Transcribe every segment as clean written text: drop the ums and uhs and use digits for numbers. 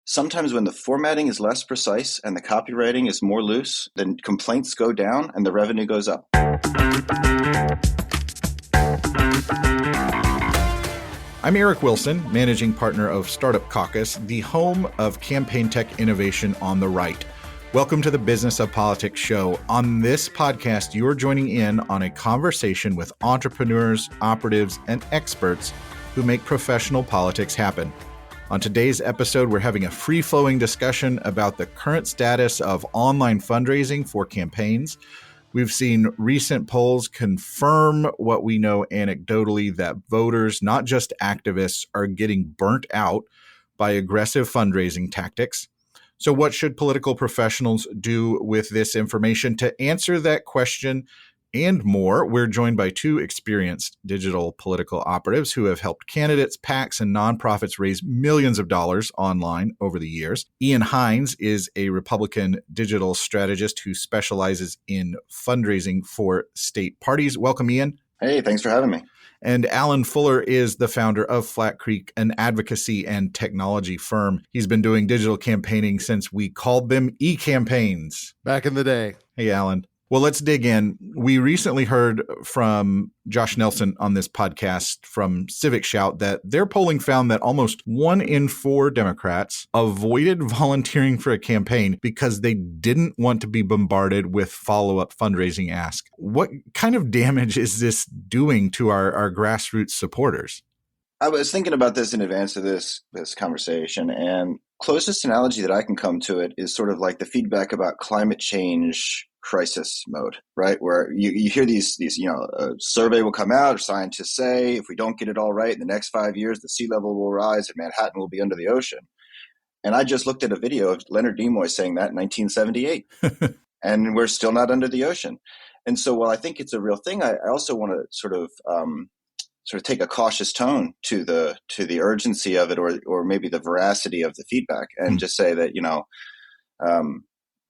sometimes when the formatting is less precise and the copywriting is more loose, then complaints go down and the revenue goes up. I'm Eric Wilson, managing partner of Startup Caucus, the home of campaign tech innovation on the right. Welcome to the Business of Politics show. On this podcast, you're joining in on a conversation with entrepreneurs, operatives, and experts who make professional politics happen. On today's episode, we're having a free-flowing discussion about the current status of online fundraising for campaigns. We've seen recent polls confirm what we know anecdotally, that voters, not just activists, are getting burnt out by aggressive fundraising tactics. So what should political professionals do with this information? To answer that question and more, we're joined by two experienced digital political operatives who have helped candidates, PACs, and nonprofits raise millions of dollars online over the years. Ian Hines is a Republican digital strategist who specializes in fundraising for state parties. Welcome, Ian. Hey, thanks for having me. And Alan Fuller is the founder of Flat Creek, an advocacy and technology firm. He's been doing digital campaigning since we called them e-campaigns. Back in the day. Hey, Alan. Well, let's dig in. We recently heard from Josh Nelson on this podcast from Civic Shout that their polling found that almost 1 in 4 Democrats avoided volunteering for a campaign because they didn't want to be bombarded with follow-up fundraising asks. What kind of damage is this doing to our grassroots supporters? I was thinking about this in advance of this conversation, and closest analogy that I can come to it is sort of like the feedback about climate change crisis mode, right? Where you hear these, a survey will come out, or scientists say, if we don't get it all right in the next 5 years, the sea level will rise and Manhattan will be under the ocean. And I just looked at a video of Leonard Nimoy saying that in 1978, and we're still not under the ocean. And so while I think it's a real thing, I also want to sort of take a cautious tone to the urgency of it, or maybe the veracity of the feedback, and just say that,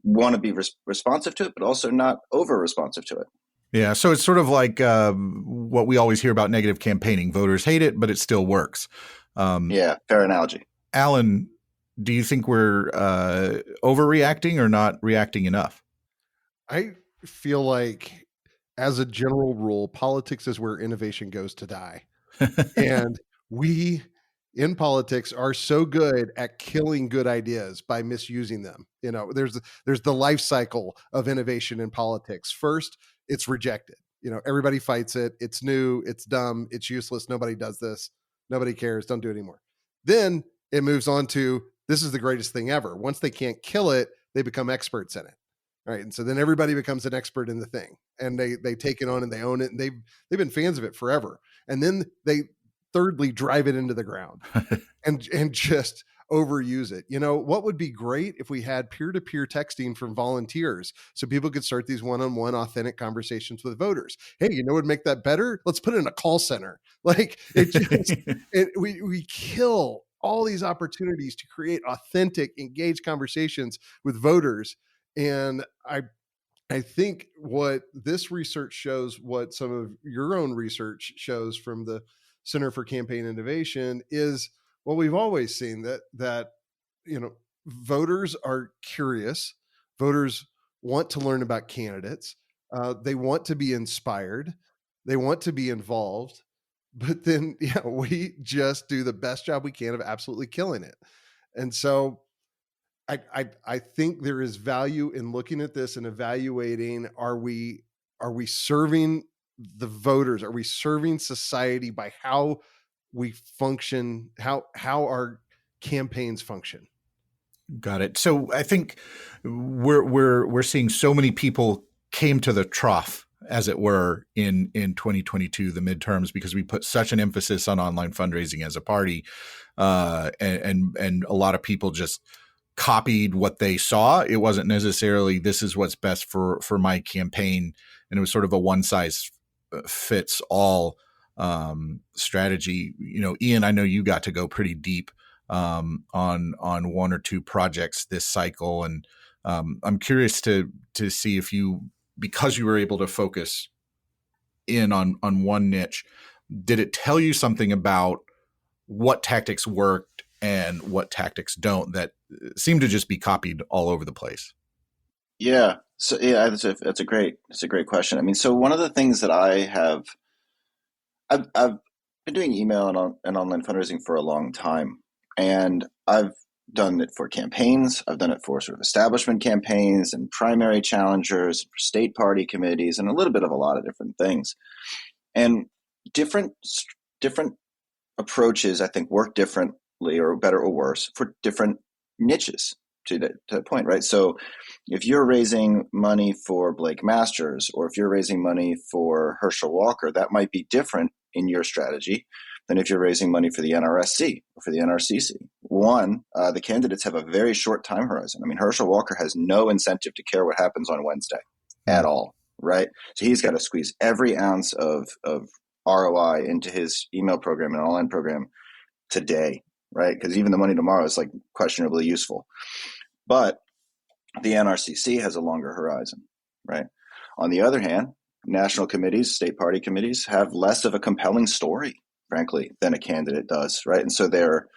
want to be responsive to it, but also not over responsive to it. Yeah. So it's sort of like what we always hear about negative campaigning. Voters hate it, but it still works. Yeah. Fair analogy. Alan, do you think we're overreacting or not reacting enough? I feel like, as a general rule, politics is where innovation goes to die. And we in politics are so good at killing good ideas by misusing them. There's the life cycle of innovation in politics. First, it's rejected. Everybody fights it. It's new. It's dumb. It's useless. Nobody does this. Nobody cares. Don't do it anymore. Then it moves on to, this is the greatest thing ever. Once they can't kill it, they become experts in it. Right. And so then everybody becomes an expert in the thing, and they take it on and they own it, and they've been fans of it forever. And then they thirdly drive it into the ground and just overuse it. What would be great if we had peer-to-peer texting from volunteers so people could start these one-on-one authentic conversations with voters. Hey, what would make that better? Let's put it in a call center. Like we kill all these opportunities to create authentic, engaged conversations with voters. And I think what this research shows, what some of your own research shows from the Center for Campaign Innovation, is what we've always seen, that voters are curious. Voters want to learn about candidates. They want to be inspired. They want to be involved. But then, we just do the best job we can of absolutely killing it. And so I think there is value in looking at this and evaluating, are we serving the voters? Are we serving society by how we function, how our campaigns function? Got it. So I think we're seeing so many people came to the trough, as it were, in 2022, the midterms, because we put such an emphasis on online fundraising as a party, and a lot of people just copied what they saw. It wasn't necessarily, this is what's best for my campaign. And it was sort of a one size fits all strategy. Ian, I know you got to go pretty deep on one or two projects this cycle. And I'm curious to see if because you were able to focus in on one niche, did it tell you something about what tactics worked and what tactics don't that seem to just be copied all over the place? Yeah. So yeah, that's a great question. I mean, so one of the things that I've been doing email and online fundraising for a long time, and I've done it for campaigns. I've done it for sort of establishment campaigns and primary challengers, for state party committees, and a little bit of a lot of different things. And different different approaches, I think, work differently or better or worse for different niches to the point, right? So if you're raising money for Blake Masters, or if you're raising money for Herschel Walker, that might be different in your strategy than if you're raising money for the NRSC or for the NRCC. One, the candidates have a very short time horizon. I mean, Herschel Walker has no incentive to care what happens on Wednesday at all, right? So he's got to squeeze every ounce of ROI into his email program and online program today, right? Because even the money tomorrow is like questionably useful. But the NRCC has a longer horizon, right? On the other hand, national committees, state party committees have less of a compelling story, frankly, than a candidate does, right? And so they're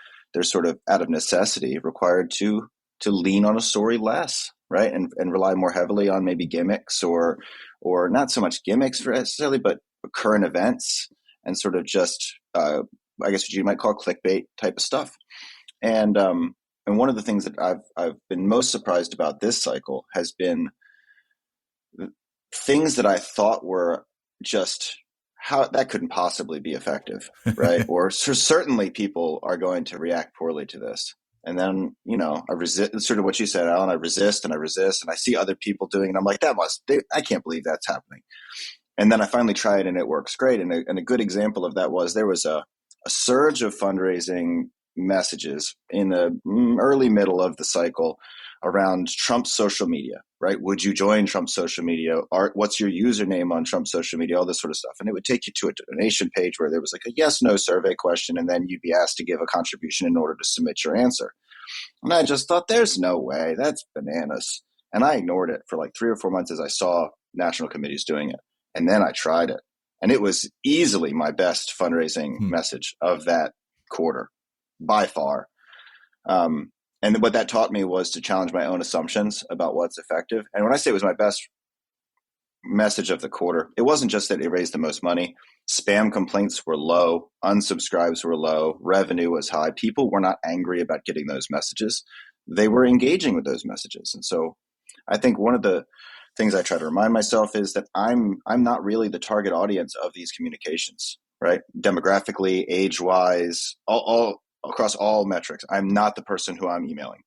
sort of out of necessity required to lean on a story less, right? And rely more heavily on maybe gimmicks or not so much gimmicks necessarily, but current events and sort of just I guess what you might call clickbait type of stuff. And one of the things that I've been most surprised about this cycle has been things that I thought were just how that couldn't possibly be effective, right? Or certainly people are going to react poorly to this. And then, I resist, sort of what you said, Alan, I resist and I see other people doing it. And I'm like, I can't believe that's happening. And then I finally try it and it works great. And a good example of that was there was a surge of fundraising messages in the early middle of the cycle around Trump's social media, right? Would you join Trump's social media? What's your username on Trump's social media? All this sort of stuff. And it would take you to a donation page where there was like a yes/no survey question, and then you'd be asked to give a contribution in order to submit your answer. And I just thought, there's no way. That's bananas. And I ignored it for like 3 or 4 months as I saw national committees doing it. And then I tried it. And it was easily my best fundraising message of that quarter, by far. And what that taught me was to challenge my own assumptions about what's effective. And when I say it was my best message of the quarter, it wasn't just that it raised the most money. Spam complaints were low, unsubscribes were low, revenue was high. People were not angry about getting those messages. They were engaging with those messages. And so I think one of the things I try to remind myself is that I'm not really the target audience of these communications, right? Demographically, age-wise, all across all metrics, I'm not the person who I'm emailing.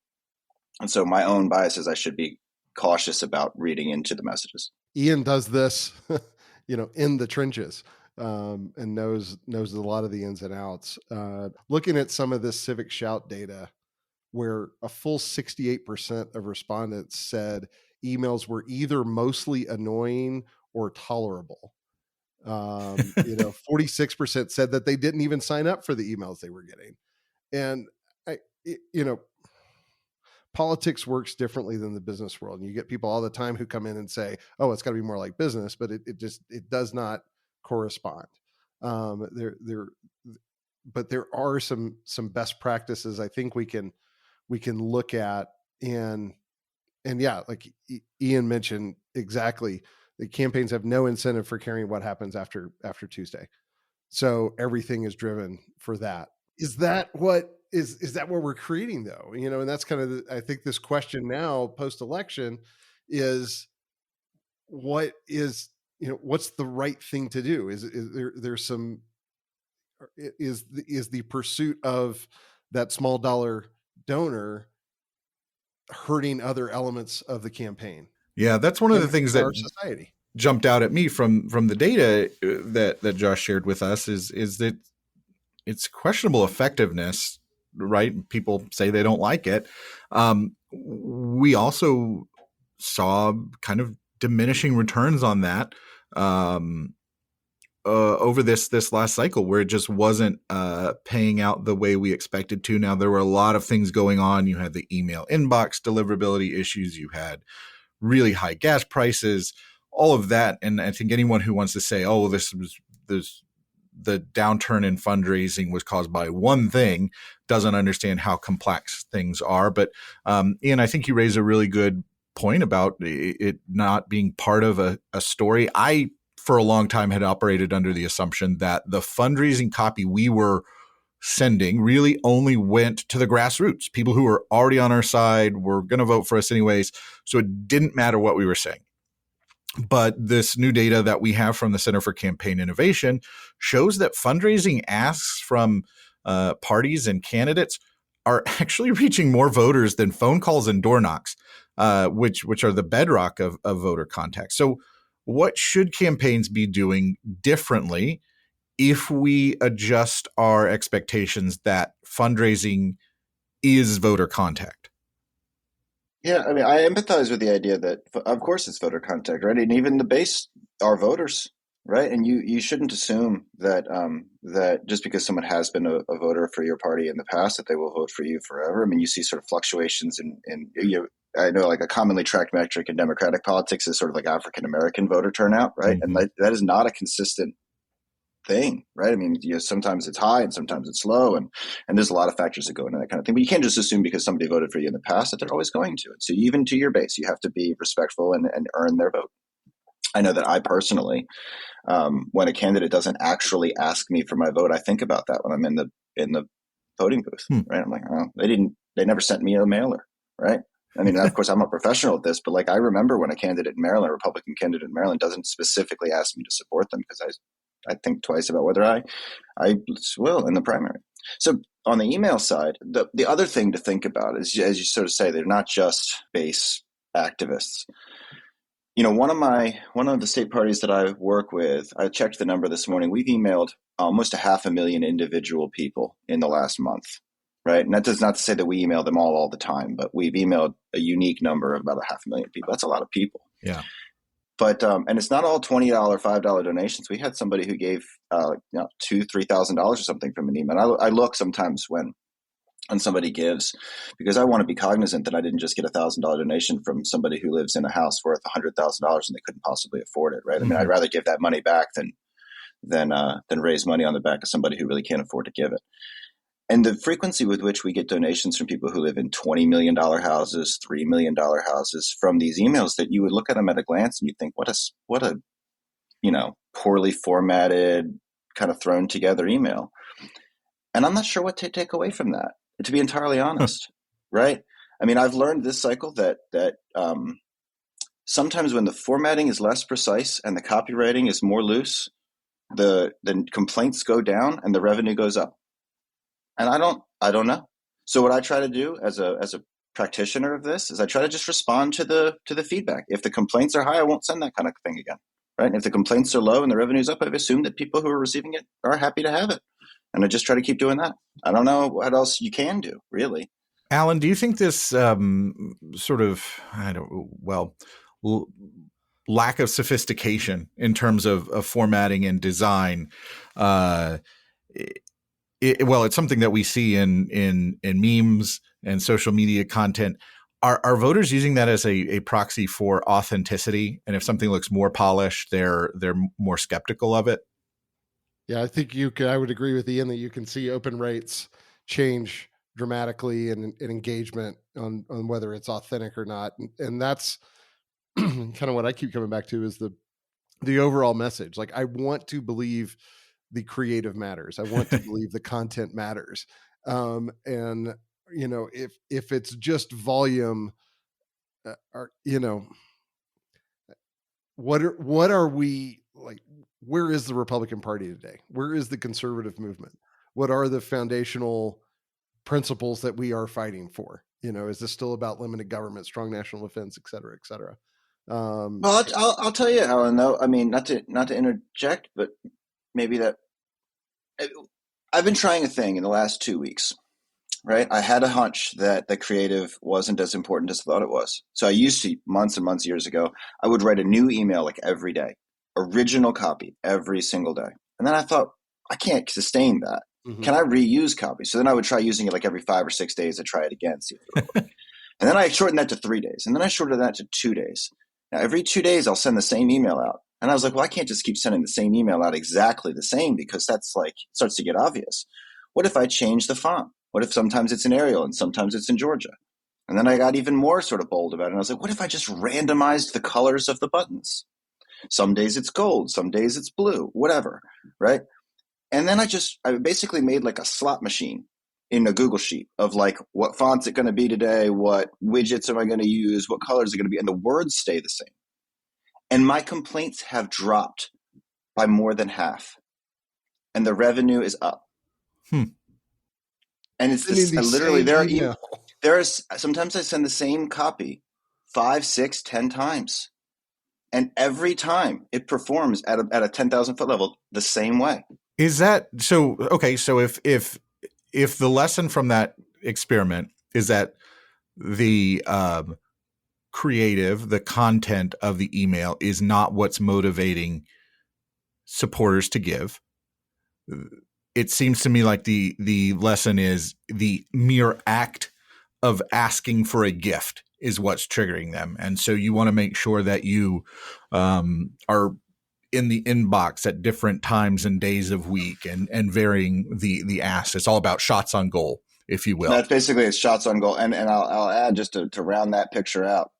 And so my own bias is I should be cautious about reading into the messages. Ian does this, in the trenches, and knows a lot of the ins and outs. Looking at some of this Civic Shout data, where a full 68% of respondents said emails were either mostly annoying or tolerable. 46% said that they didn't even sign up for the emails they were getting. And politics works differently than the business world. And you get people all the time who come in and say, oh, it's got to be more like business, but it does not correspond. But there are some best practices I think we can look at, and yeah, like Ian mentioned exactly, the campaigns have no incentive for caring what happens after Tuesday. So everything is driven for that. Is that what we're creating though? And that's kind of I think this question now post-election is what's the right thing to do? Is the pursuit of that small dollar donor hurting other elements of the campaign? Yeah, that's one of the things that our society jumped out at me from the data that Josh shared with us is that it's questionable effectiveness, right? People say they don't like it. We also saw kind of diminishing returns on that over this last cycle, where it just wasn't paying out the way we expected to. Now, there were a lot of things going on. You had the email inbox deliverability issues. You had really high gas prices, all of that. And I think anyone who wants to say, oh, this the downturn in fundraising was caused by one thing, doesn't understand how complex things are. But Ian, I think you raise a really good point about it not being part of a story. I, for a long time, had operated under the assumption that the fundraising copy we were sending really only went to the grassroots, people who were already on our side, were going to vote for us anyways. So it didn't matter what we were saying. But this new data that we have from the Center for Campaign Innovation shows that fundraising asks from parties and candidates are actually reaching more voters than phone calls and door knocks, which are the bedrock of voter contact. So what should campaigns be doing differently if we adjust our expectations that fundraising is voter contact? Yeah, I mean, I empathize with the idea that, of course, it's voter contact, right? And even the base are voters, right? And you shouldn't assume that that just because someone has been a voter for your party in the past, that they will vote for you forever. I mean, you see sort of fluctuations in I know like a commonly tracked metric in Democratic politics is sort of like African American voter turnout, right? Mm-hmm. And that is not a consistent thing, right? I mean, sometimes it's high and sometimes it's low, and there's a lot of factors that go into that kind of thing. But you can't just assume because somebody voted for you in the past that they're always going to. So even to your base, you have to be respectful and earn their vote. I know that I personally, when a candidate doesn't actually ask me for my vote, I think about that when I'm in the voting booth, right? I'm like, oh, they never sent me a mailer, right? I mean, of course, I'm a professional at this, but like I remember when a candidate in Maryland, a Republican candidate in Maryland, doesn't specifically ask me to support them because I think twice about whether I will in the primary. So on the email side, the other thing to think about is, as you sort of say, they're not just base activists. One of the state parties that I work with, I checked the number this morning. We've emailed almost 500,000 individual people in the last month, right? And that does not say that we email them all the time, but we've emailed a unique number of about 500,000 people. That's a lot of people. Yeah. But and it's not all $20, $5 donations. We had somebody who gave $2,000-$3,000 or something from an email. I look sometimes when somebody gives, because I want to be cognizant that I didn't just get $1,000 donation from somebody who lives in a house worth $100,000 and they couldn't possibly afford it, right? I mean, I'd rather give that money back than raise money on the back of somebody who really can't afford to give it. And the frequency with which we get donations from people who live in $20 million houses, $3 million houses from these emails, that you would look at them at a glance and you think, what a poorly formatted, kind of thrown together email. And I'm not sure what to take away from that, to be entirely honest, right? I mean, I've learned this cycle that sometimes when the formatting is less precise and the copywriting is more loose, the complaints go down and the revenue goes up. And I don't know. So what I try to do as a practitioner of this is I try to just respond to the feedback. If the complaints are high, I won't send that kind of thing again, right? And if the complaints are low and the revenue's up, I've assumed that people who are receiving it are happy to have it. And I just try to keep doing that. I don't know what else you can do, really. Alan, do you think this lack of sophistication in terms of formatting and design, it's something that we see in memes and social media content. Are voters using that as a proxy for authenticity? And if something looks more polished, they're more skeptical of it? Yeah, I think I would agree with Ian that you can see open rates change dramatically in engagement on whether it's authentic or not. And that's kind of what I keep coming back to is the overall message. Like, I want to believe the creative matters. I want to believe the content matters. And if it's just volume, what are we like? Where is the Republican Party today? Where is the conservative movement? What are the foundational principles that we are fighting for? Is this still about limited government, strong national defense, et cetera, et cetera? Well, I'll tell you, Alan, though, I mean, not to interject, but maybe that I've been trying a thing in the last 2 weeks, right? I had a hunch that the creative wasn't as important as I thought it was. So I used to, months and months, years ago, I would write a new email like every day, original copy every single day. And then I thought, I can't sustain that. Mm-hmm. Can I reuse copy? So then I would try using it like every 5 or 6 days to try it again, see if it would work. And then I shortened that to 3 days. And then I shortened that to 2 days. Now, every 2 days, I'll send the same email out. And I was like, well, I can't just keep sending the same email out exactly the same, because that's like, it starts to get obvious. What if I change the font? What if sometimes it's in Arial and sometimes it's in Georgia? And then I got even more sort of bold about it. And I was like, what if I just randomized the colors of the buttons? Some days it's gold, some days it's blue, whatever, right? And then I basically made like a slot machine in a Google sheet of like, what font's it going to be today? What widgets am I going to use? What colors are going to be? And the words stay the same. And my complaints have dropped by more than half. And the revenue is up. Hmm. And it's Sending this the literally same email. there's sometimes I send the same copy 5, 6, 10 times. And every time it performs at a 10,000 foot level the same way. Is that so? Okay, so if the lesson from that experiment is that the creative, the content of the email is not what's motivating supporters to give, it seems to me like the lesson is the mere act of asking for a gift is what's triggering them, and so you want to make sure that you are in the inbox at different times and days of week, and varying the ask. It's all about shots on goal, if you will. That's basically it's shots on goal. And I'll add, just to round that picture out,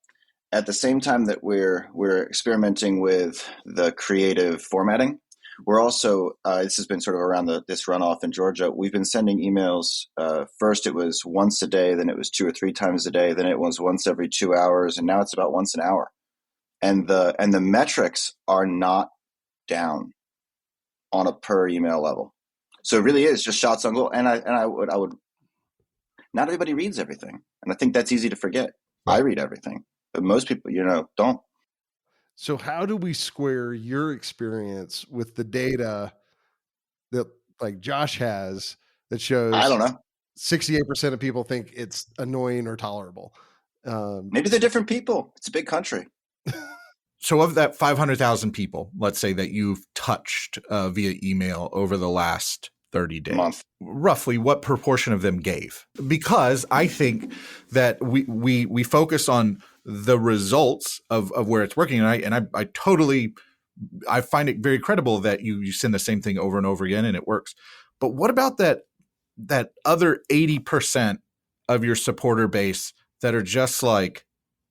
at the same time that we're experimenting with the creative formatting, we're also this has been sort of around this runoff in Georgia. We've been sending emails. First, it was once a day, then it was 2 or 3 times a day, then it was once every 2 hours, and now it's about once an hour. And the metrics are not down on a per email level. So it really is just shots on goal. And I would not everybody reads everything, and I think that's easy to forget. Right. I read everything, but most people, don't. So how do we square your experience with the data that like Josh has that shows I don't know. 68% of people think it's annoying or tolerable? Maybe they're different people. It's a big country. So of that 500,000 people, let's say that you've touched via email over the last 30 days, month, roughly what proportion of them gave? Because I think that we focus on the results of where it's working. And I totally, I find it very credible that you send the same thing over and over again and it works. But what about that other 80% of your supporter base that are just like,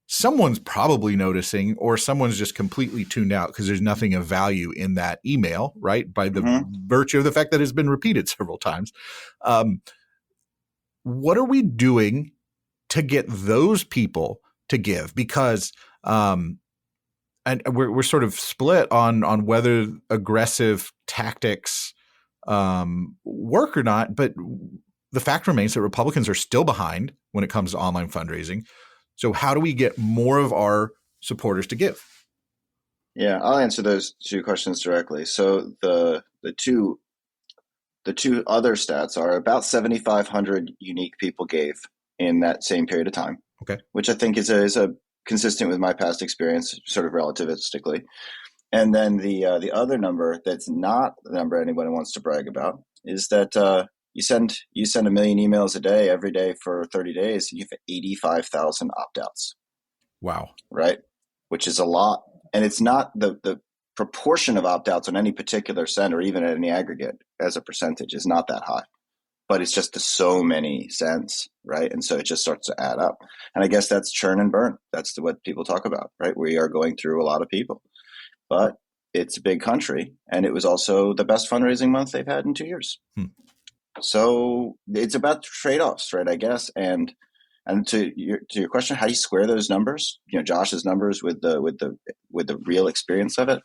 someone's probably noticing, or someone's just completely tuned out because there's nothing of value in that email, right? By the virtue of the fact that it's been repeated several times. What are we doing to get those people to give? Because, and we're sort of split on whether aggressive tactics work or not, but the fact remains that Republicans are still behind when it comes to online fundraising. So how do we get more of our supporters to give? Yeah, I'll answer those 2 questions directly. So the two other stats are about 7,500 unique people gave in that same period of time. Okay, which I think is a consistent with my past experience, sort of relativistically. And then the other number that's not the number anybody wants to brag about is that you send 1 million emails a day every day for 30 days, and you have 85,000 opt-outs. Wow. Right? Which is a lot. And it's not the proportion of opt-outs on any particular send, or even at any aggregate as a percentage, is not that high. But it's just so many cents, right? And so it just starts to add up. And I guess that's churn and burn. That's what people talk about, right? We are going through a lot of people. But it's a big country, and it was also the best fundraising month they've had in 2 years. So it's about trade-offs, right? I guess. And to your question, how do you square those numbers? Josh's numbers with the real experience of it.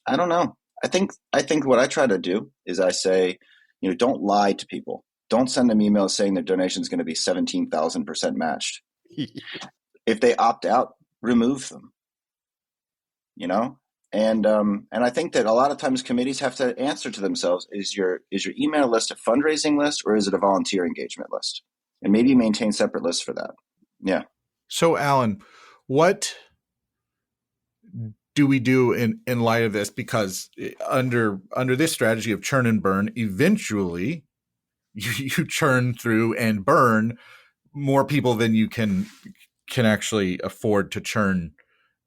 I don't know. I think what I try to do is I say, don't lie to people. Don't send them emails saying their donation is going to be 17,000% matched. If they opt out, remove them. And I think that a lot of times committees have to answer to themselves: is your email list a fundraising list, or is it a volunteer engagement list? And maybe maintain separate lists for that. Yeah. So, Alan, what do we do in light of this? Because under this strategy of churn and burn, eventually you churn through and burn more people than you can actually afford to churn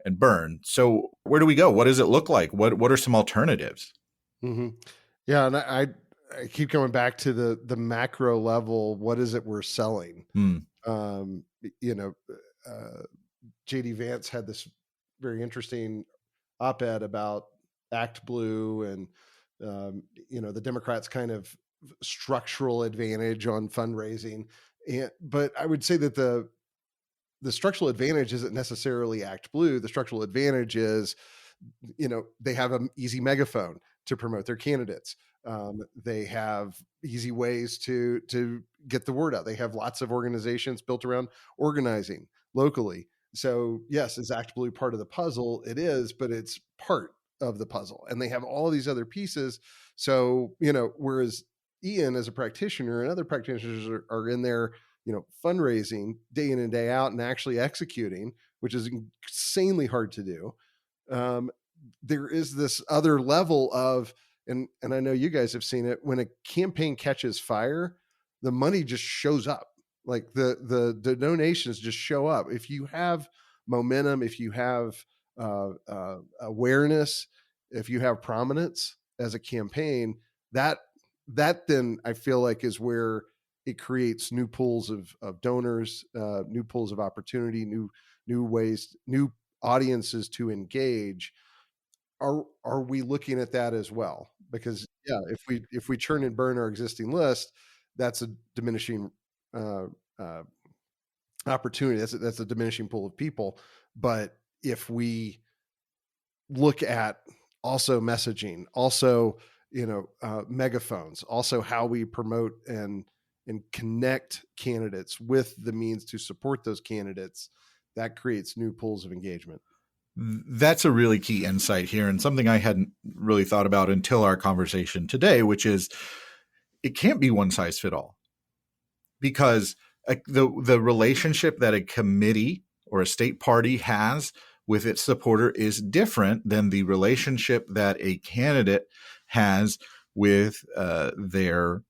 and burn. So where do we go? What does it look like? What are some alternatives? Hmm. Yeah, and I keep coming back to the macro level. What is it we're selling? Hmm. Um, you know, uh, JD Vance had this very interesting op-ed about Act Blue and the Democrats' kind of structural advantage on fundraising. But I would say that the structural advantage isn't necessarily Act Blue. The structural advantage is, they have an easy megaphone to promote their candidates. They have easy ways to get the word out. They have lots of organizations built around organizing locally. So yes, is Act Blue part of the puzzle? It is, but it's part of the puzzle, and they have all these other pieces. So whereas Ian, as a practitioner, and other practitioners are in there, fundraising day in and day out and actually executing, which is insanely hard to do. um, there is this other level of, and I know you guys have seen it, when a campaign catches fire, the money just shows up. Like the donations just show up. If you have momentum, if you have awareness, if you have prominence as a campaign, that that then I feel like is where it creates new pools of donors, new pools of opportunity, new ways, new audiences to engage. Are we looking at that as well? Because yeah, if we churn and burn our existing list, that's a diminishing uh, uh, opportunity. That's a diminishing pool of people. But if we look at also messaging, also megaphones, also how we promote and connect candidates with the means to support those candidates, that creates new pools of engagement. That's a really key insight here, and something I hadn't really thought about until our conversation today, which is it can't be one size fit all, because the relationship that a committee or a state party has with its supporter is different than the relationship that a candidate has with their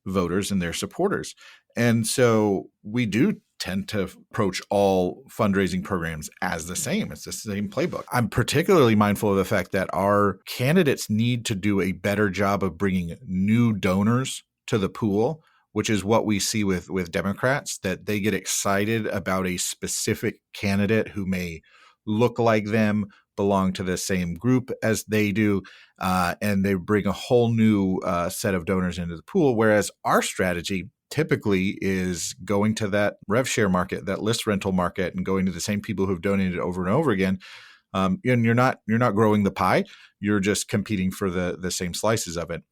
voters and their supporters. And so we do tend to approach all fundraising programs as the same. It's the same playbook. I'm particularly mindful of the fact that our candidates need to do a better job of bringing new donors to the pool, which is what we see with Democrats, that they get excited about a specific candidate who may look like them, belong to the same group as they do, and they bring a whole new set of donors into the pool. Whereas our strategy typically is going to that rev share market, that list rental market, and going to the same people who've donated over and over again. And you're not growing the pie; you're just competing for the same slices of it.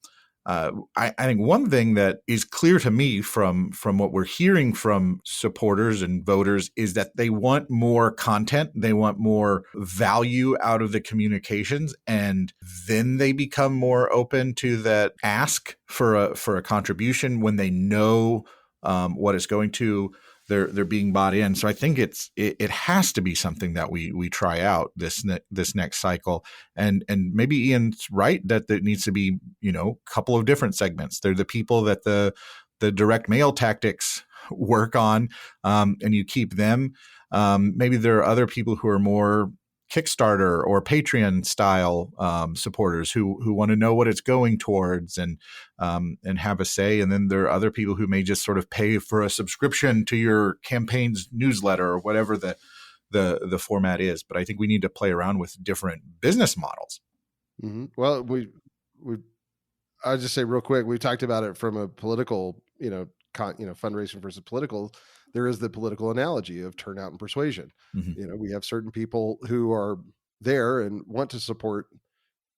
I think one thing that is clear to me from what we're hearing from supporters and voters is that they want more content, they want more value out of the communications, and then they become more open to that ask for a contribution when they know what it's going to. They're being bought in. So I think it has to be something that we try out this next cycle. And maybe Ian's right that there needs to be, a couple of different segments. They're the people that the direct mail tactics work on, and you keep them. Maybe there are other people who are more Kickstarter or Patreon style supporters who want to know what it's going towards and have a say. And then there are other people who may just sort of pay for a subscription to your campaign's newsletter or whatever the format is. But I think we need to play around with different business models. Mm-hmm. Well, we I'll just say real quick, we talked about it from a political, fundraising versus political. There is the political analogy of turnout and persuasion. Mm-hmm. We have certain people who are there and want to support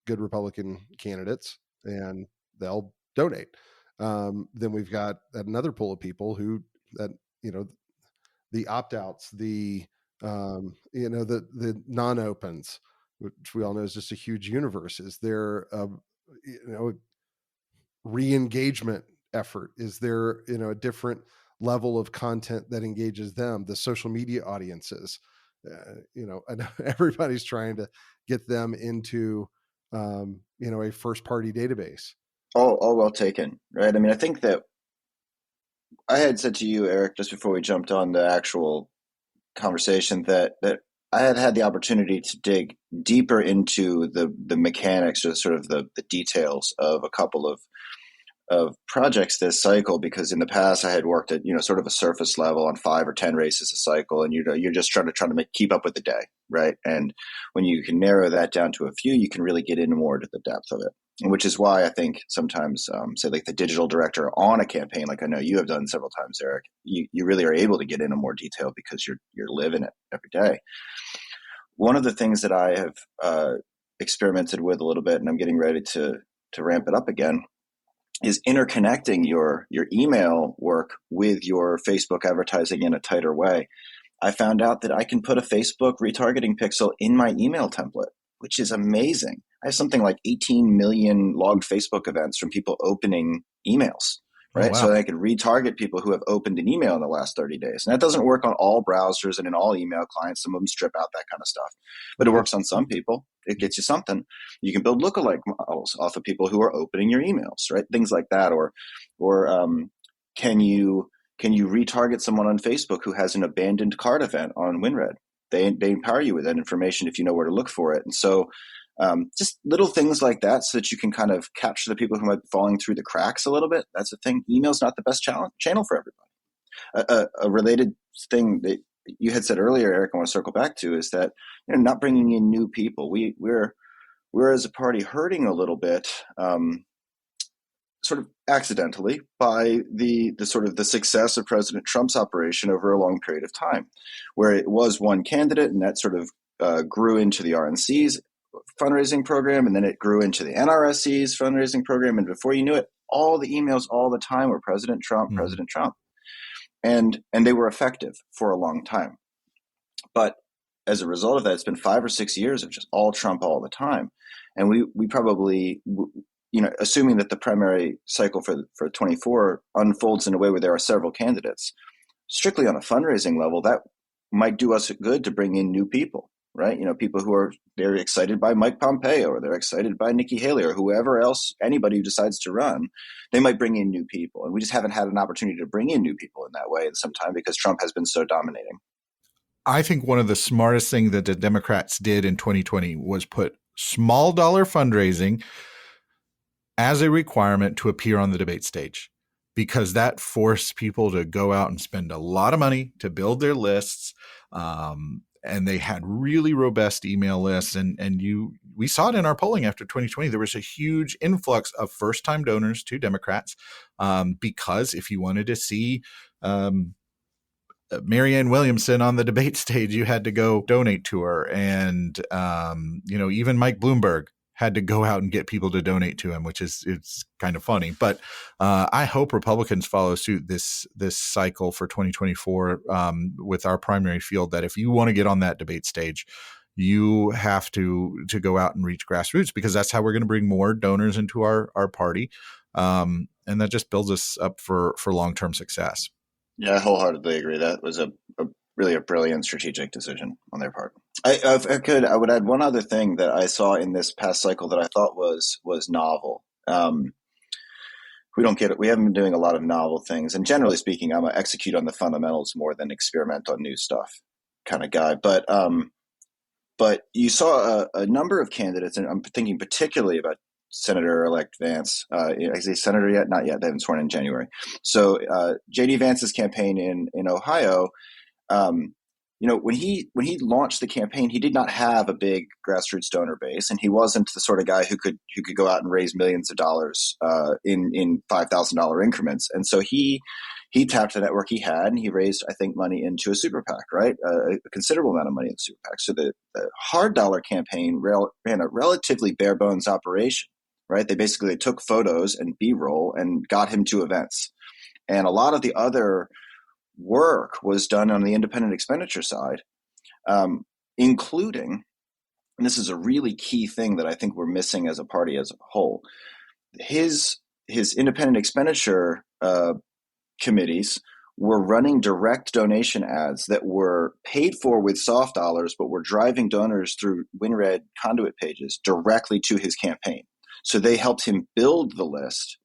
good Republican candidates, and they'll donate. Then we've got another pool of people who that the opt outs, the non opens, which we all know is just a huge universe. Is there re-engagement effort? Is there a different level of content that engages them? The social media audiences, I know everybody's trying to get them into a first party database. All well taken, right? I mean, I think that I had said to you, Eric, just before we jumped on the actual conversation, that I had had the opportunity to dig deeper into the mechanics or sort of the details of a couple of projects this cycle, because in the past I had worked at sort of a surface level on 5 or 10 races a cycle, and you're just trying to keep up with the day, right? And when you can narrow that down to a few, you can really get into more to the depth of it. And which is why I think sometimes, say like the digital director on a campaign, like I know you have done several times, Eric, you really are able to get into more detail because you're living it every day. One of the things that I have experimented with a little bit, and I'm getting ready to ramp it up again, is interconnecting your email work with your Facebook advertising in a tighter way. I found out that I can put a Facebook retargeting pixel in my email template, which is amazing. I have something like 18 million logged Facebook events from people opening emails, Oh, right? wow. So I can retarget people who have opened an email in the last 30 days. And that doesn't work on all browsers and in all email clients. Some of them strip out that kind of stuff, but it works on some people. It gets you something. You can build lookalike models off of people who are opening your emails, right? Things like that. Or can you retarget someone on Facebook who has an abandoned cart event on WinRed? They empower you with that information if you know where to look for it. And so just little things like that, so that you can kind of capture the people who might be falling through the cracks a little bit. That's the thing. Email's not the best channel for everybody. A related thing that you had said earlier, Eric, I want to circle back to, is that not bringing in new people. We're as a party hurting a little bit, sort of accidentally, by the sort of the success of President Trump's operation over a long period of time, where it was one candidate, and that sort of grew into the RNC's fundraising program, and then it grew into the NRSC's fundraising program, and before you knew it, all the emails all the time were President Trump, Mm-hmm. President Trump, and they were effective for a long time. But as a result of that, it's been 5 or 6 years of just all Trump all the time, and we probably, assuming that the primary cycle for 24 unfolds in a way where there are several candidates, strictly on a fundraising level, that might do us good to bring in new people, right? People who are very excited by Mike Pompeo, or they're excited by Nikki Haley, or whoever else, anybody who decides to run, they might bring in new people. And we just haven't had an opportunity to bring in new people in that way in some time, because Trump has been so dominating. I think one of the smartest things that the Democrats did in 2020 was put small dollar fundraising as a requirement to appear on the debate stage, because that forced people to go out and spend a lot of money to build their lists. And they had really robust email lists. And we saw it in our polling after 2020. There was a huge influx of first-time donors to Democrats, because if you wanted to see Marianne Williamson on the debate stage, you had to go donate to her. And, even Mike Bloomberg had to go out and get people to donate to him, which it's kind of funny. But I hope Republicans follow suit this cycle for 2024 with our primary field, that if you want to get on that debate stage, you have to go out and reach grassroots, because that's how we're going to bring more donors into our party. And that just builds us up for long-term success. Yeah, I wholeheartedly agree. That was really a brilliant strategic decision on their part. If I could, I would add one other thing that I saw in this past cycle that I thought was novel. We don't get it. We haven't been doing a lot of novel things, and generally speaking, I'm a execute on the fundamentals more than experiment on new stuff kind of guy. But you saw a number of candidates, and I'm thinking particularly about Senator-elect Vance. Is he senator yet? Not yet. They haven't sworn in January. So J.D. Vance's campaign in Ohio, when he launched the campaign, he did not have a big grassroots donor base, and he wasn't the sort of guy who could go out and raise millions of dollars in $5,000 increments. And so he tapped the network he had, and he raised, I think, money into a super PAC, right? A considerable amount of money in the super PAC. So the hard dollar campaign ran a relatively bare bones operation, right? They basically took photos and B-roll and got him to events. And a lot of the other work was done on the independent expenditure side, including, and this is a really key thing that I think we're missing as a party as a whole, his independent expenditure committees were running direct donation ads that were paid for with soft dollars, but were driving donors through WinRed conduit pages directly to his campaign. So they helped him build the list,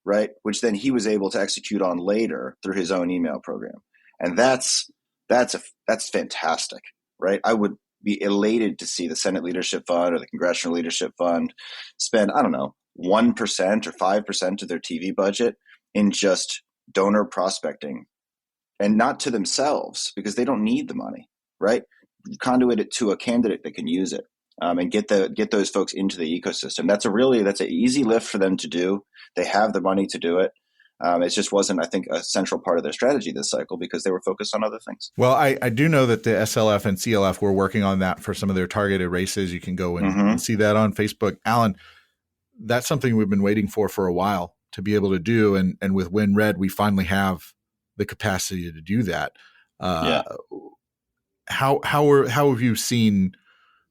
right? Which then he was able to execute on later through his own email program. And that's fantastic, right? I would be elated to see the Senate Leadership Fund or the Congressional Leadership Fund spend, I don't know, 1% or 5% of their TV budget in just donor prospecting, and not to themselves because they don't need the money, right? Conduit it to a candidate that can use it, and get those folks into the ecosystem. That's an easy lift for them to do. They have the money to do it. It just wasn't, I think, a central part of their strategy this cycle because they were focused on other things. Well, I do know that the SLF and CLF were working on that for some of their targeted races. You can go and see that on Facebook. Alan, that's something we've been waiting for a while to be able to do. And with WinRed, we finally have the capacity to do that. How have you seen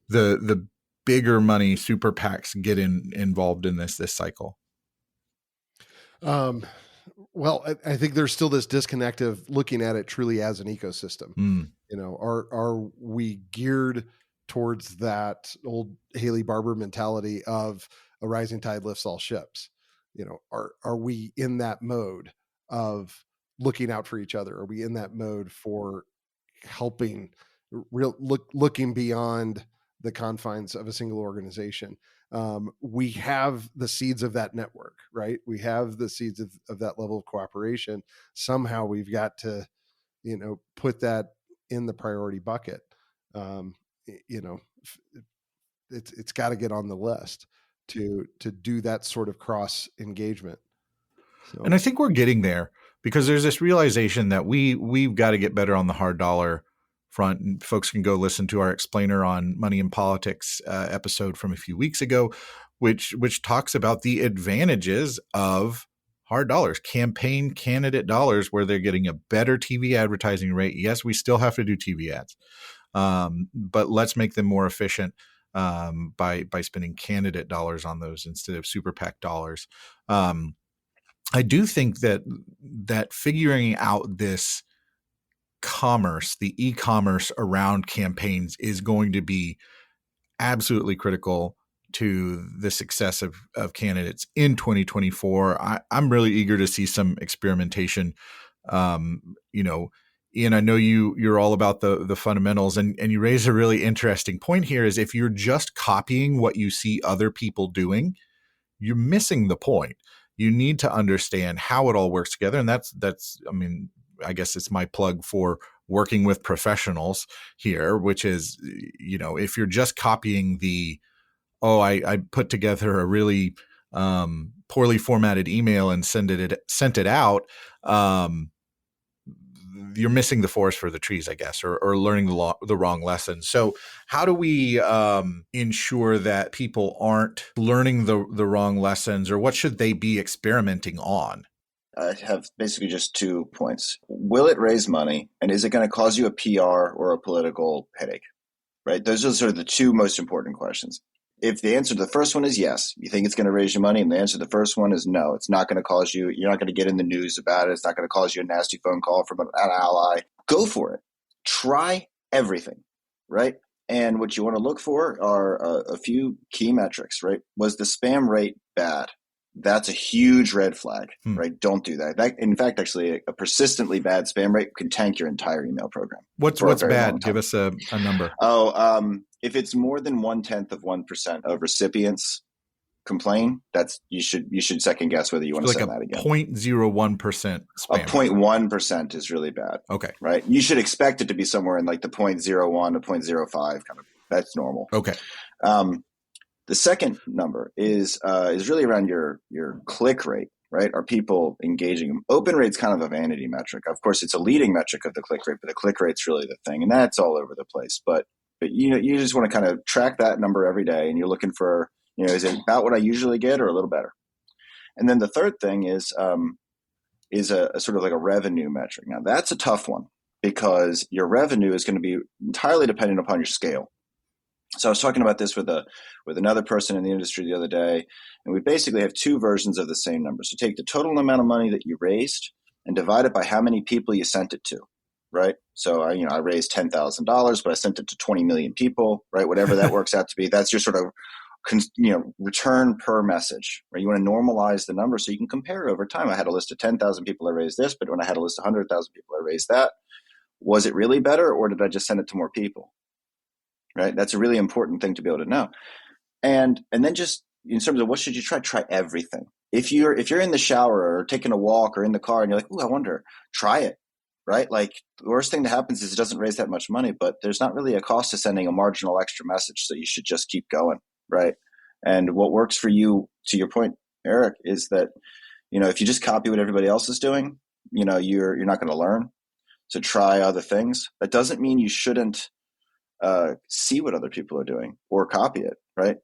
the bigger money super PACs get involved in this cycle? Well, I think there's still this disconnect of looking at it truly as an ecosystem. You know, are we geared towards that old Haley Barbour mentality of a rising tide lifts all ships? You know, are we in that mode of looking out for each other? Are we in that mode for helping, looking beyond the confines of a single organization? We have the seeds of that network, right? We have the seeds of that level of cooperation. Somehow we've got to, you know, put that in the priority bucket. You know, it's got to get on the list to do that sort of cross engagement. So. And I think we're getting there because there's this realization that we've got to get better on the hard dollar front. And folks can go listen to our explainer on Money in Politics episode from a few weeks ago, which talks about the advantages of hard dollars, campaign candidate dollars, where they're getting a better TV advertising rate. Yes, we still have to do TV ads, but let's make them more efficient by spending candidate dollars on those instead of super PAC dollars. I do think that figuring out this commerce, the e-commerce around campaigns, is going to be absolutely critical to the success of candidates in 2024. I'm really eager to see some experimentation. You know, Ian, I know you're all about the fundamentals, and you raise a really interesting point here. Is if you're just copying what you see other people doing, you're missing the point. You need to understand how it all works together. And that's, I mean, I guess it's my plug for working with professionals here, which is, you know, if you're just copying I put together a really poorly formatted email and sent it out, you're missing the forest for the trees, I guess, or learning the wrong lessons. So how do we ensure that people aren't learning the wrong lessons, or what should they be experimenting on? I have basically just 2 points. Will it raise money? And is it going to cause you a PR or a political headache? Right? Those are sort of the 2 most important questions. If the answer to the first one is yes, you think it's going to raise your money, and the answer to the first one is no, it's not going to cause you, you're not going to get in the news about it, it's not going to cause you a nasty phone call from an ally, go for it. Try everything, right? And what you want to look for are a few key metrics, right? Was the spam rate bad? That's a huge red flag, right? Don't do that. In fact, actually, a persistently bad spam rate can tank your entire email program. What's bad? Give us a number. If it's more than 0.1% of recipients complain, you should second guess whether you want to send that again. 0.01% spam. A 0.1% is really bad. Okay. Right. You should expect it to be somewhere in like the 0.01 to 0.05 kind of. That's normal. Okay. The second number is really around your click rate, right? Are people engaging? Open rate's kind of a vanity metric. Of course, it's a leading metric of the click rate, but the click rate's really the thing, and that's all over the place. But you know, you just want to kind of track that number every day, and you're looking for, you know, is it about what I usually get or a little better? And then the third thing is a sort of like a revenue metric. Now that's a tough one because your revenue is going to be entirely dependent upon your scale. So I was talking about this with another person in the industry the other day, and we basically have 2 versions of the same number. So take the total amount of money that you raised and divide it by how many people you sent it to, right? So I raised $10,000, but I sent it to 20 million people, right? Whatever that works out to be, that's your sort of return per message, right? You want to normalize the number so you can compare over time. I had a list of 10,000 people, I raised this, but when I had a list of 100,000 people, I raised that. Was it really better, or did I just send it to more people? right? That's a really important thing to be able to know. And then just in terms of what should you try everything. If you're in the shower or taking a walk or in the car and you're like, "Ooh, I wonder," try it, right? Like the worst thing that happens is it doesn't raise that much money, but there's not really a cost to sending a marginal extra message, so you should just keep going, right? And what works for you, to your point, Eric, is that if you just copy what everybody else is doing, you're not going to learn. So try other things. That doesn't mean you shouldn't see what other people are doing or copy it, right?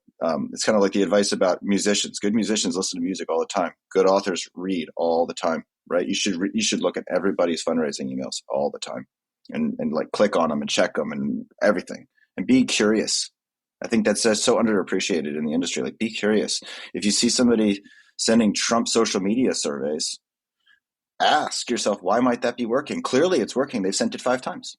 It's kind of like the advice about musicians. Good musicians listen to music all the time. Good authors read all the time, right? You should look at everybody's fundraising emails all the time, and like click on them and check them and everything, and be curious. I think that's so underappreciated in the industry. Like, be curious. If you see somebody sending Trump social media surveys, ask yourself, why might that be working? Clearly, it's working. They've sent it 5 times,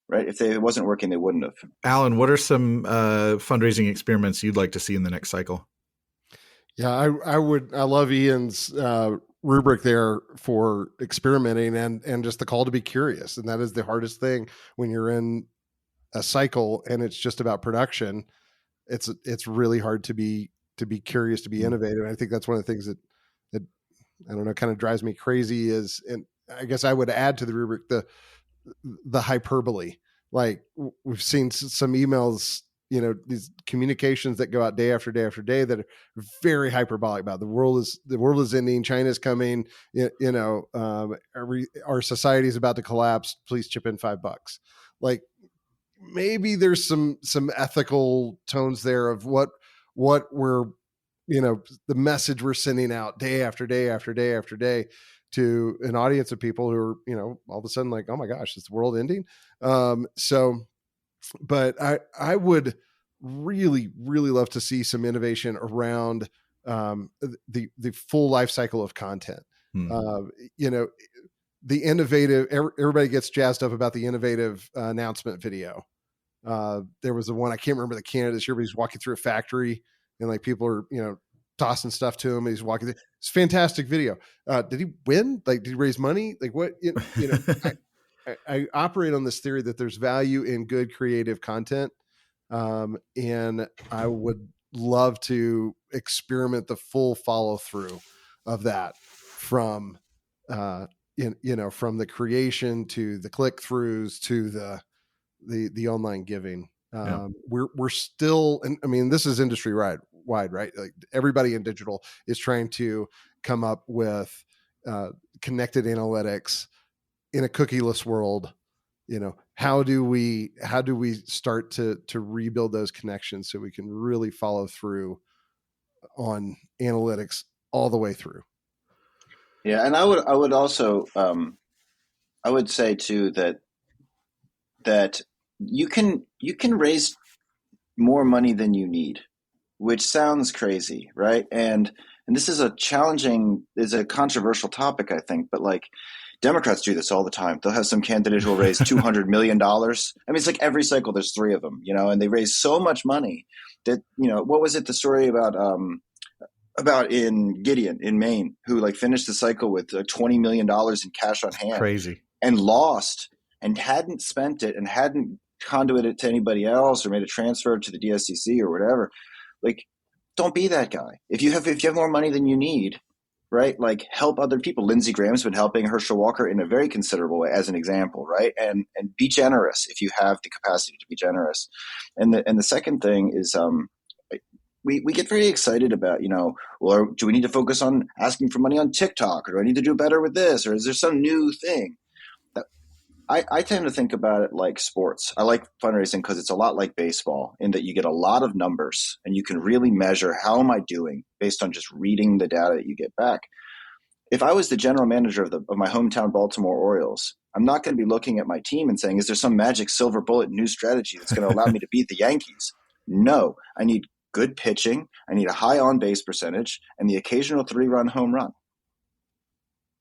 right? If it wasn't working, they wouldn't have. Alan, what are some fundraising experiments you'd like to see in the next cycle? Yeah, I love Ian's rubric there for experimenting and just the call to be curious. And that is the hardest thing when you're in a cycle and it's just about production. It's really hard to be curious, to be innovative. And I think that's one of the things that I don't know, kind of drives me crazy is, and I guess I would add to the rubric, the hyperbole. Like we've seen some emails, these communications that go out day after day after day that are very hyperbolic about the world is ending, China's coming, our society is about to collapse. Please chip in $5. Like maybe there's some ethical tones there of what we're, the message we're sending out day after day after day after day to an audience of people who are, all of a sudden like, oh my gosh, is the world ending? But I would really, really love to see some innovation around the full life cycle of content. The innovative, everybody gets jazzed up about the innovative announcement video. There was the one, I can't remember the candidate this year, but he's walking through a factory and like people are, tossing stuff to him. And he's walking through. It's a fantastic video. Did he win? Like, did he raise money? Like what, I operate on this theory that there's value in good creative content. And I would love to experiment the full follow through of that from, from the creation to the click throughs to the online giving. We're still, and I mean, this is industry wide, right? Like everybody in digital is trying to come up with connected analytics in a cookieless world. How do we start to rebuild those connections so we can really follow through on analytics all the way through? Yeah, and I would also I would say too that you can raise more money than you need, which sounds crazy, right? And this is a controversial topic, I think, but like Democrats do this all the time. They'll have some candidate who will raise $200 million. I mean, it's like every cycle there's 3 of them, and they raise so much money that, what was it, the story about in Gideon in Maine, who like finished the cycle with $20 million in cash on hand. Crazy. And lost and hadn't spent it and hadn't conduited it to anybody else or made a transfer to the DSCC or whatever. Like, don't be that guy. If you have more money than you need, right? Like, help other people. Lindsey Graham's been helping Herschel Walker in a very considerable way, as an example, right? And be generous if you have the capacity to be generous. And the second thing is, we get very excited about, well, do we need to focus on asking for money on TikTok, or do I need to do better with this, or is there some new thing? I tend to think about it like sports. I like fundraising because it's a lot like baseball in that you get a lot of numbers and you can really measure how am I doing based on just reading the data that you get back. If I was the general manager of my hometown Baltimore Orioles, I'm not going to be looking at my team and saying, is there some magic silver bullet new strategy that's going to allow me to beat the Yankees? No, I need good pitching. I need a high on base percentage and the occasional 3-run home run.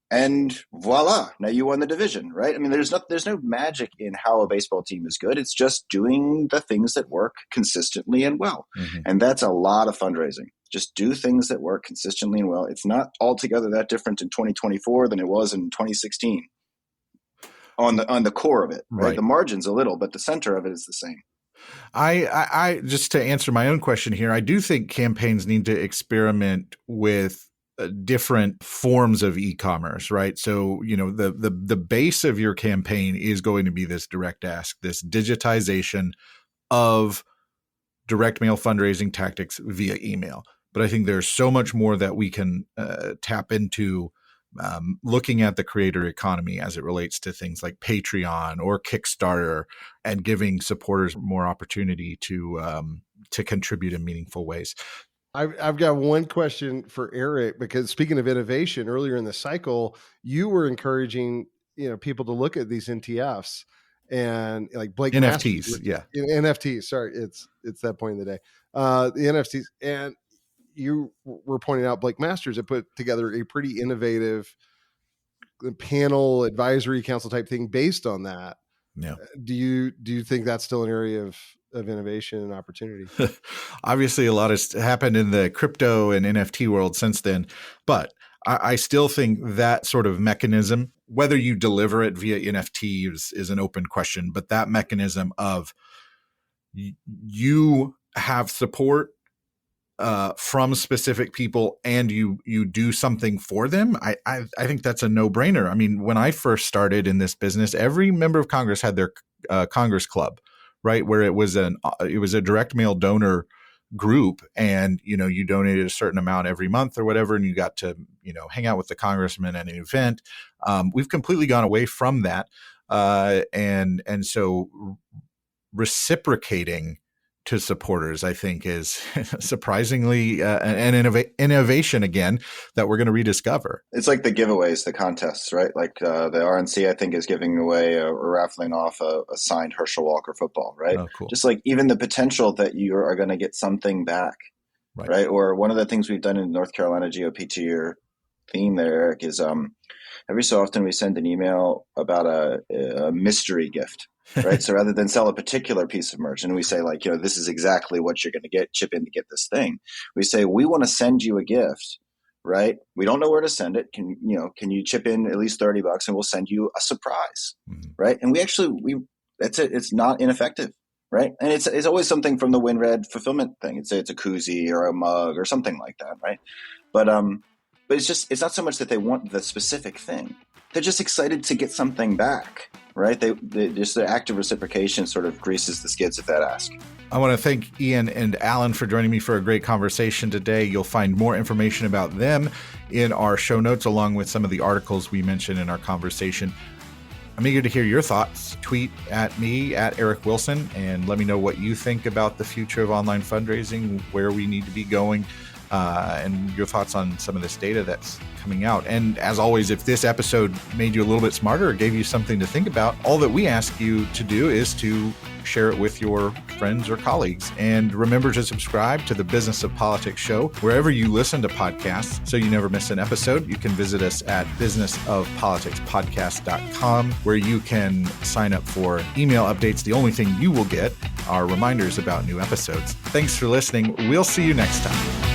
And voila, now you won the division, right? I mean, there's no magic in how a baseball team is good. It's just doing the things that work consistently and well. Mm-hmm. And that's a lot of fundraising. Just do things that work consistently and well. It's not altogether that different in 2024 than it was in 2016 on the core of it, right? The margin's a little, but the center of it is the same. I just to answer my own question here, I do think campaigns need to experiment with different forms of e-commerce, right? So, the base of your campaign is going to be this direct ask, this digitization of direct mail fundraising tactics via email. But I think there's so much more that we can tap into looking at the creator economy as it relates to things like Patreon or Kickstarter, and giving supporters more opportunity to contribute in meaningful ways. I've got one question for Eric, because speaking of innovation, earlier in the cycle, you were encouraging people to look at these NTFs, and like Blake NFTs, Masters, yeah. NFTs. Sorry, it's that point in the day. The NFTs, and you were pointing out Blake Masters had put together a pretty innovative panel advisory council type thing based on that. Yeah. Do you think that's still an area of innovation and opportunity? Obviously, a lot has happened in the crypto and NFT world since then, but I still think that sort of mechanism, whether you deliver it via NFT is an open question, but that mechanism of you have support from specific people and you do something for them, I think that's a no-brainer. I mean, when I first started in this business, every member of Congress had their Congress Club, right? Where it was a direct mail donor group, and you donated a certain amount every month or whatever, and you got to hang out with the congressman at an event. We've completely gone away from that, and so reciprocating to supporters, I think, is surprisingly an innovation again that we're going to rediscover. It's like the giveaways, the contests, right? Like the RNC, I think, is giving away or raffling off a signed Herschel Walker football, right? Oh, cool. Just like even the potential that you are going to get something back, right? Or one of the things we've done in North Carolina GOP, to your theme there, Eric, is every so often we send an email about a mystery gift. Right. So rather than sell a particular piece of merch and we say, like, this is exactly what you're going to get, chip in to get this thing. We say, we want to send you a gift. Right. We don't know where to send it. Can you chip in at least $30 and we'll send you a surprise. Mm-hmm. Right. And that's it. It's not ineffective. Right. And it's always something from the WinRed fulfillment thing. It's a koozie or a mug or something like that. Right. But it's not so much that they want the specific thing. They're just excited to get something back, right? They just the act of reciprocation sort of greases the skids of that ask. I want to thank Ian and Alan for joining me for a great conversation today. You'll find more information about them in our show notes, along with some of the articles we mentioned in our conversation. I'm eager to hear your thoughts. Tweet at me, at Eric Wilson, and let me know what you think about the future of online fundraising, where we need to be going, and your thoughts on some of this data that's coming out. And as always, if this episode made you a little bit smarter or gave you something to think about, all that we ask you to do is to share it with your friends or colleagues. And remember to subscribe to the Business of Politics show wherever you listen to podcasts so you never miss an episode. You can visit us at businessofpoliticspodcast.com, where you can sign up for email updates. The only thing you will get are reminders about new episodes. Thanks for listening. We'll see you next time.